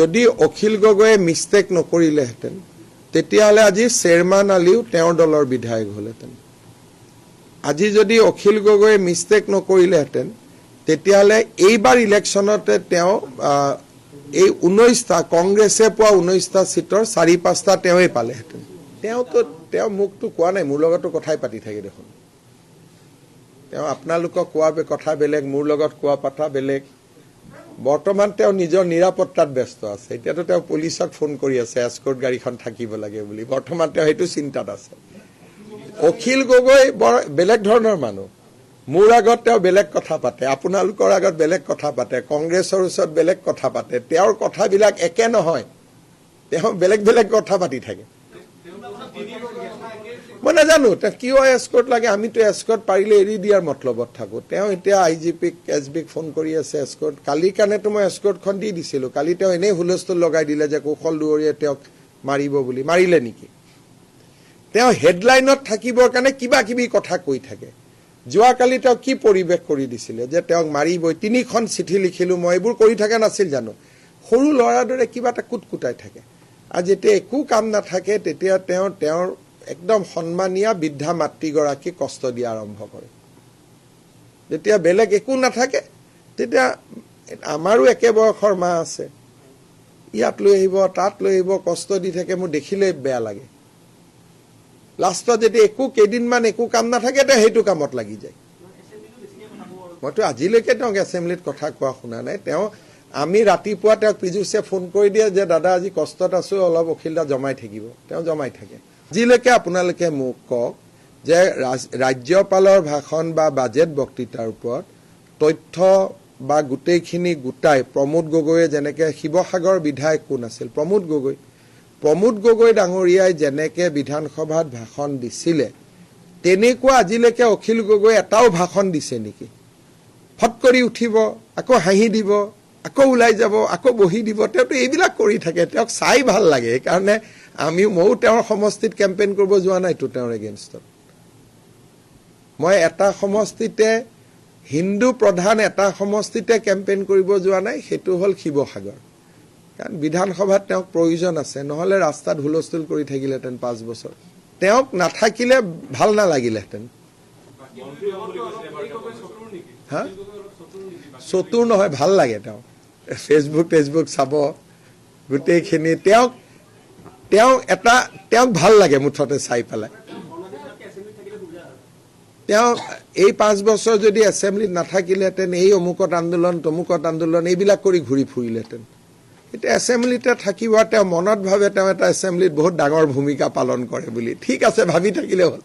যদি অখিল গগৈয়ে মিষ্টেক নকৰিলেহেঁতেন তেতিয়াহ'লে আজি চেয়াৰমান আলীও তেওঁৰ দলৰ বিধায়ক হ'লহেঁতেন। আজি যদি অখিল গগৈয়ে মিষ্টেক নকৰিলেহেঁতেন তেতিয়াহ'লে এইবাৰ ইলেকশ্যনতে তেওঁ এই 19টা কংগ্ৰেছে পোৱা 19টা সিটৰ 4-5টা তেওঁই পালেহেঁতেন। তেওঁ মুখটো কোৱা নাই, মোৰ লগতো কথাই পাতি থাকে দেখোন। তেওঁ আপোনালোকক কোৱা কথা বেলেগ, মোৰ লগত কোৱা কথা বেলেগ। বৰ্তমান তেওঁ নিজৰ নিৰাপত্তাত ব্যস্ত আছে। এতিয়াতো তেওঁ পুলিচক ফোন কৰি আছে এস্কৰ্ট গাড়ীখন থাকিব লাগে বুলি। বৰ্তমান তেওঁ সেইটো চিন্তাত আছে। অখিল গগৈ বৰ বেলেগ ধৰণৰ মানুহ। মোৰ আগত তেওঁ বেলেগ কথা পাতে, আপোনালোকৰ আগত বেলেগ কথা পাতে, কংগ্ৰেছৰ ওচৰত বেলেগ কথা পাতে। তেওঁৰ কথাবিলাক একে নহয়, তেওঁ বেলেগ বেলেগ কথা পাতি থাকে। মই নাজানো তেওঁ কিয় এস্কৰ্ট লাগে। আমিতো এস্কৰ্ট পাৰিলে এৰি দিয়াৰ মতলবত থাকো। তেওঁ এতিয়া IGPক SBক ফোন কৰি আছে এস্কৰ্ট। কালিৰ কাৰণেতো মই এস্কৰ্টখন দি দিছিলো। কালি তেওঁ এনেই হুলস্থুল লগাই দিলে যে কৌশল দুৱৰীয়ে তেওঁক মাৰিব বুলি। মাৰিলে নেকি? তেওঁ হেডলাইনত থাকিবৰ কাৰণে কিবা কিবি কথা কৈ থাকে। যোৱাকালি তেওঁ কি পৰিৱেশ কৰি দিছিলে যে তেওঁক মাৰিবই। 3খন চিঠি লিখিলো মই, এইবোৰ কৰি থকা নাছিল জানো? সৰু ল'ৰাৰ দৰে কিবা এটা কুটকুটাই থাকে। আৰু যেতিয়া একো কাম নাথাকে তেতিয়া তেওঁৰ একদম সন্মানীয় বৃদ্ধা মাতৃগৰাকীক কষ্ট দিয়া আৰম্ভ কৰে। যেতিয়া বেলেগ একো নাথাকে তেতিয়া আমাৰো একে বয়সৰ মা আছে, ইয়াত লৈ আহিব তাত লৈ আহিব, কষ্ট দি থাকে। মোৰ দেখিলে বেয়া লাগে। লাষ্টত যেতিয়া কেইদিনমান একো কাম নাথাকে তেওঁ সেইটো কামত লাগি যায়। মইতো আজিলৈকে তেওঁক এছেম্বলিত কথা কোৱা শুনা নাই। আমি ৰাতিপুৱা তেওঁক পীযুষে ফোন কৰি দিয়ে যে দাদা আজি কষ্টত আছো, অলপ অখিলদা জমাই থাকিব। তেওঁ জমাই থাকে। আজিলৈকে আপোনালোকে মোক কওক যে ৰাজ্যপালৰ ভাষণ বা বাজেট বক্তৃতাৰ ওপৰত তথ্য বা গোটেইখিনি গোটাই প্ৰমোদ গগৈয়ে যেনেকে শিৱসাগৰ বিধায়ক কোন আছিল প্ৰমোদ গগৈ ডাঙৰীয়াই যেনেকে বিধানসভাত ভাষণ দিছিলে তেনেকুৱা আজিলৈকে অখিল গগৈ এটাও ভাষণ দিছে নেকি? ফট কৰি উঠিব, আকৌ হাঁহি দিব, আকৌ ওলাই যাব, আকৌ বহি দিব। তেওঁতো এইবিলাক কৰি থাকে। তেওঁক চাই ভাল লাগে। সেইকাৰণে ময়ো তেওঁৰ সমষ্টিত কেম্পেইন কৰিব যোৱা নাইতো তেওঁৰ এগেইনষ্টত। মই এটা সমষ্টিতে হিন্দু প্ৰধান এটা সমষ্টিতে কেম্পেইন কৰিব যোৱা নাই, সেইটো হ'ল শিৱসাগৰ। কাৰণ বিধানসভাত তেওঁক প্ৰয়োজন আছে, নহ'লে ৰাস্তাত হুলস্থুল কৰি থাকিলেহেঁতেন 5 বছৰ। তেওঁক নাথাকিলে ভাল নালাগিলেহেঁতেন। হা, চতুৰ নহয়, ভাল লাগে। তেওঁ ফেচবুক চাব গোটেইখিনি। তেওঁক ভাল লাগে মুঠতে চাই পেলাই। তেওঁ এই 5 বছৰ যদি এছেম্বলিত নাথাকিলেহেঁতেন এই অমুকত আন্দোলন তমুকত আন্দোলন এইবিলাক কৰি ঘূৰি ফুৰিলেহেঁতেন। এতিয়া এছেম্বলিতে থাকিব। তেওঁ মনত ভাবে তেওঁ এটা এছেম্বলিত বহুত ডাঙৰ ভূমিকা পালন কৰে বুলি। ঠিক আছে, ভাবি থাকিলে হ'ল।